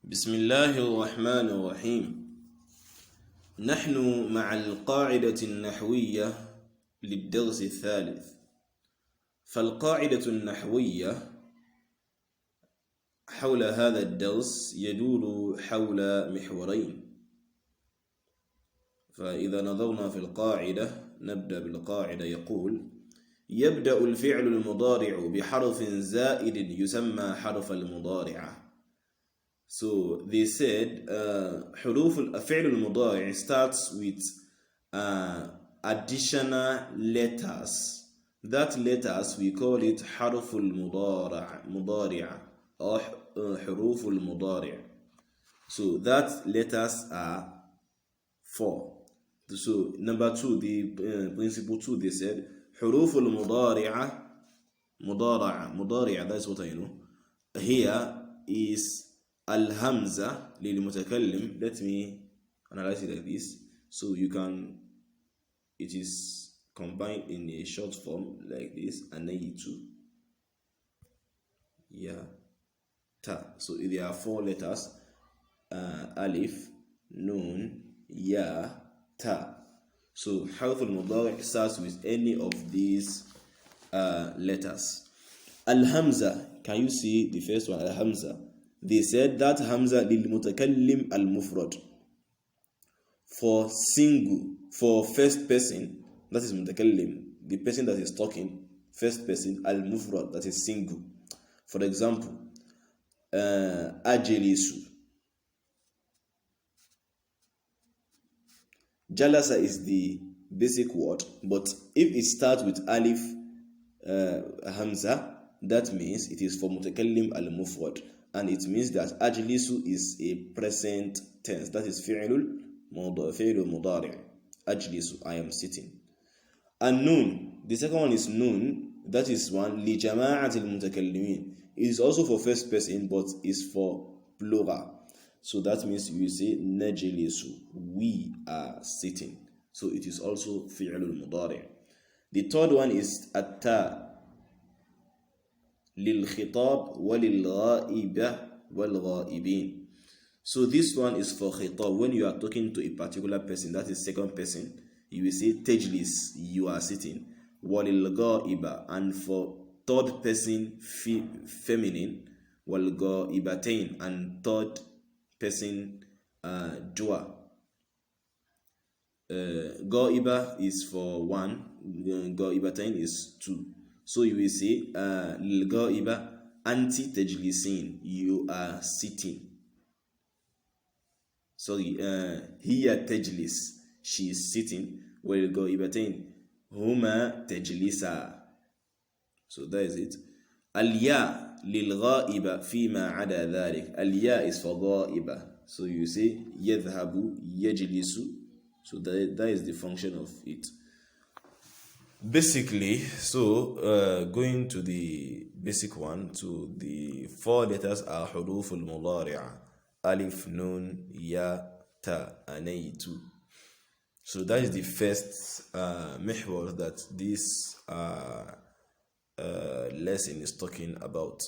بسم الله الرحمن الرحيم. نحن مع القاعدة النحوية للدرس الثالث. فالقاعدة النحوية حول هذا الدرس يدور حول محورين. فإذا نظرنا في القاعدة نبدأ بالقاعدة. يقول: يبدأ الفعل المضارع بحرف زائد يسمى حرف المضارعة. So they said فعل المضارع starts with additional letters. That letters we call it حرف المضارع or حروف المضارع. So that letters are 4. So number 2, the principle 2, they said حروف المضارعة مضارعة, that's what I know. Here is Al-Hamza للمتكلم. Let me analyze it like this. So it is combined in a short form like this, anaytu, ta. So there are 4 letters, alif, nun, ya, ta. So حرف المضارع starts with any of these letters. Al-Hamza, can you see the first one, Al-Hamza? They said that Hamza للمتكلم المفرد. For first person, that is متكلم, the person that is talking, first person, al-mufrad, that is single. For example, ajlisu. Jalasa is the basic word, but if it starts with alif Hamza, that means it is for mutakallim al-mufrad, and it means that ajlisu is a present tense. That is fi'lul mudari'. Ajlisu, I am sitting. And nun, the second one is nun. That is one li jama'at al-mutakallimin. It is also for first person, but is for plural. So that means you say najlisu, we are sitting. So it is also fi'lul mudari'. The third one is at-ta, للخطاب وللغائبة والغائبين. So this one is for khitab. When you are talking to a particular person, that is second person, you will say tajlis, you are sitting. وَلِلْغَائِبَةِ, and for third person feminine, وَالْغَائِبَتَيْن, and third person dua. Ghaiba is for 1, ghaibatain is 2. So you will say lil-ghaiba anti tajlisin, you are sitting. Sorry, hiya tajlis, she is sitting. Wal-ghaibatain huma tajlisa. So that is it. Al-ya lil-ghaiba fima ada dhalik. Al-ya is for ghaiba. So you say yadhhabu yajlisu. So that is the function of it. Basically, so going to the basic one, to the 4 letters are huruf al-mudari'a, alif, nun, ya, ta, anaytu. So that is the first mihwar that this lesson is talking about.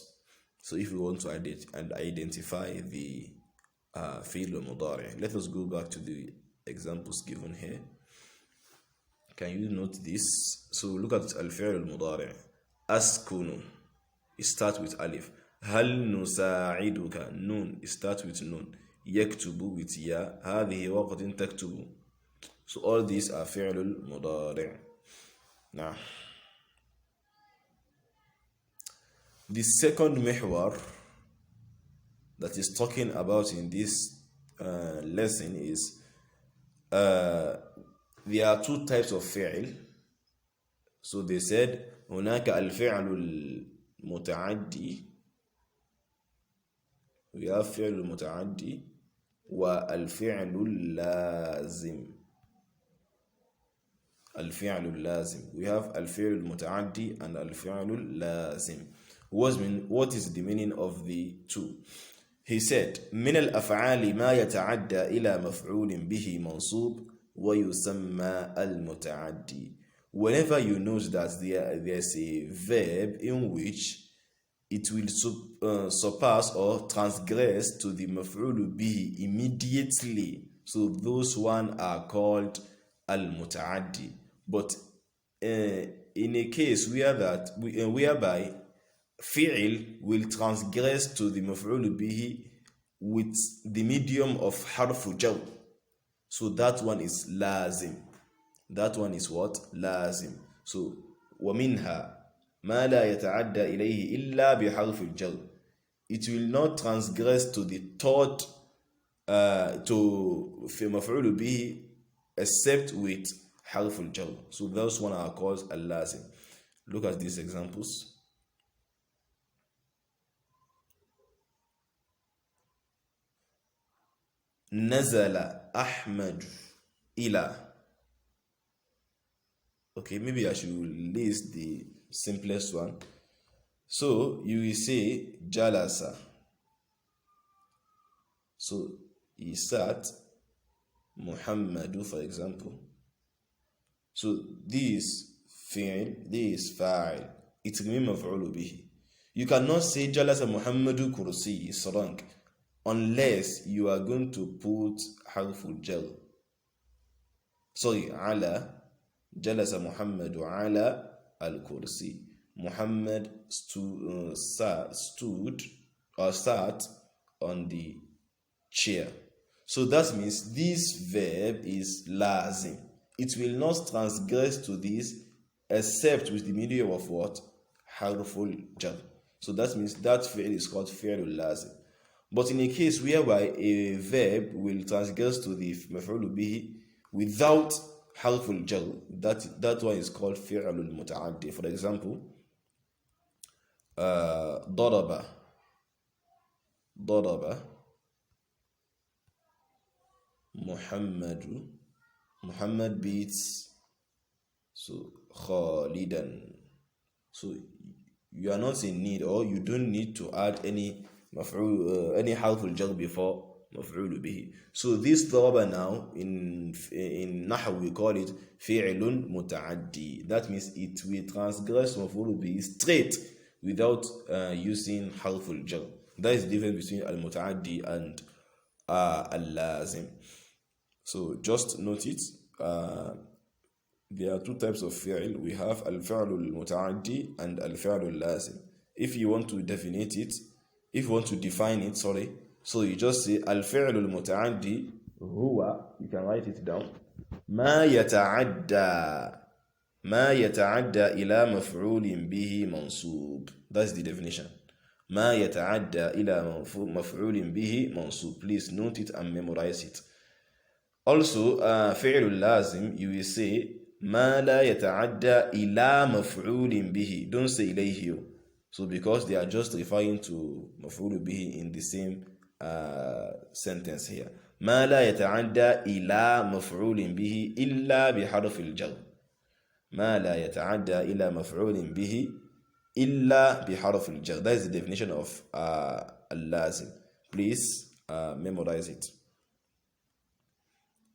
So if we want to identify the fi'l al-mudari', let us go back to the examples given here. Can you note this? So look at al-fi'l al-mudari'. Askunu, it starts with alif. Hal nusa'iduka, nun, it starts with nun. Yaktubu with ya. Hadhihi waqtin taktubu. So all these are fi'l al-mudari'. Now, the second mihwar that is talking about in this lesson is there are 2 types of fi'l. So they said هناك الفعل المتعدي, we have فعل المتعدي والفعل اللازم. الفعل اللازم, we have الفعل المتعدي and الفعل اللازم. What is the meaning of the 2? He said من الأفعال ما يتعدى إلى مفعول به منصوب ويسمى المتعدي. Whenever you notice that there's a verb in which it will surpass or transgress to the maf'ul bihi immediately. So those one are called al-muta'addi. But in a case whereby fi'l will transgress to the maf'ul bihi with the medium of harfu jar, so that one is lazim. That one is what? Lazim. So وَمِنْهَا مَا لَا يَتَعَدَّى إِلَيْهِ إِلَّا بِحَرْفِ الْجَرِّ. It will not transgress to the third to مفعول به except with حرف الجر. So those one are called al-lazim. Look at these examples. نزل أحمد إلى. Okay, maybe I should list the simplest one. So you will say jalasa. So he sat. Muhammadu, for example. So this fi'l, this fa'il, it remains maf'ul bihi. You cannot say jalasa Muhammadu kursi, is wrong, unless you are going to put harful jar. Sorry, ala. Jalasa Muhammadu ala al-kursi. Muhammad stood or sat on the chair. So that means this verb is lazim. It will not transgress to this except with the medium of what? Harful jar. So that means that fi'l is called fi'lul lazim. But in a case whereby a verb will transgress to the maf'ul bihi without harful jar, that one is called fi'lul muta'addi. For example, ضرب Muhammad beats so Khalidan. So you are not in need, or you don't need to add any harful jar before maf'ul bihi. So this daraba now in Nahw we call it fi'lun muta'addi. That means it will transgress maf'ul bihi straight without using harful jar. That is the difference between al-muta'addi and al-lazim. So just note it. There are two types of fi'l. We have al-fi'l al-muta'addi and al-fi'l al-lazim. If you want to define it, so you just say al-fi'l al-muta'addi huwa, you can write it down, ma yata'adda ila maf'ulin bihi mansub. That's the definition. ما يتعدى إلى مفعول به منصوب. Please note it and memorize it. Also, فعل اللازم, you will say ما لا يتعدى إلى مفعول به. Don't say إليه. So because they are just referring to مفعول به in the same sentence here. ما لا يتعدى إلى مفعول به إلا بحرف الجر. ما لا يتعدى إلى مفعول به إلا بحرف الجر. That is the definition of al-lazim. Please memorize it.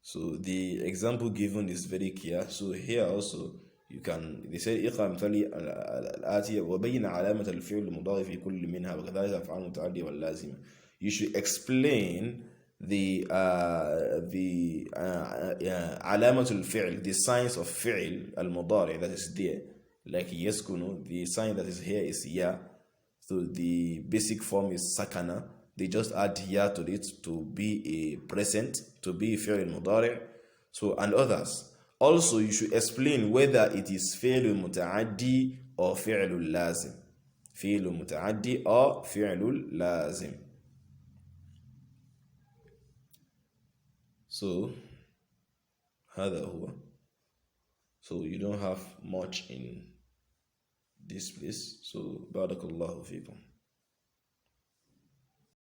So the example given is very clear. So here also you can, they say اقرأ مثالي الآتية وبين علامة الفعل المضارع في كل منها وكذلك أفعال المتعدية واللازمة. You should explain the علامة الفعل, the signs of فعل المضارع that is there. Like yaskunu, the sign that is here is ya. So the basic form is sakana. They just add ya to it to be a present, to be fi'l mudari'. So and others. Also, you should explain whether it is fi'l muta'addi or fi'l lazim. Fi'l muta'addi or fi'l lazim. So هذا هو. So you don't have much in this place. So barakallahu fikum.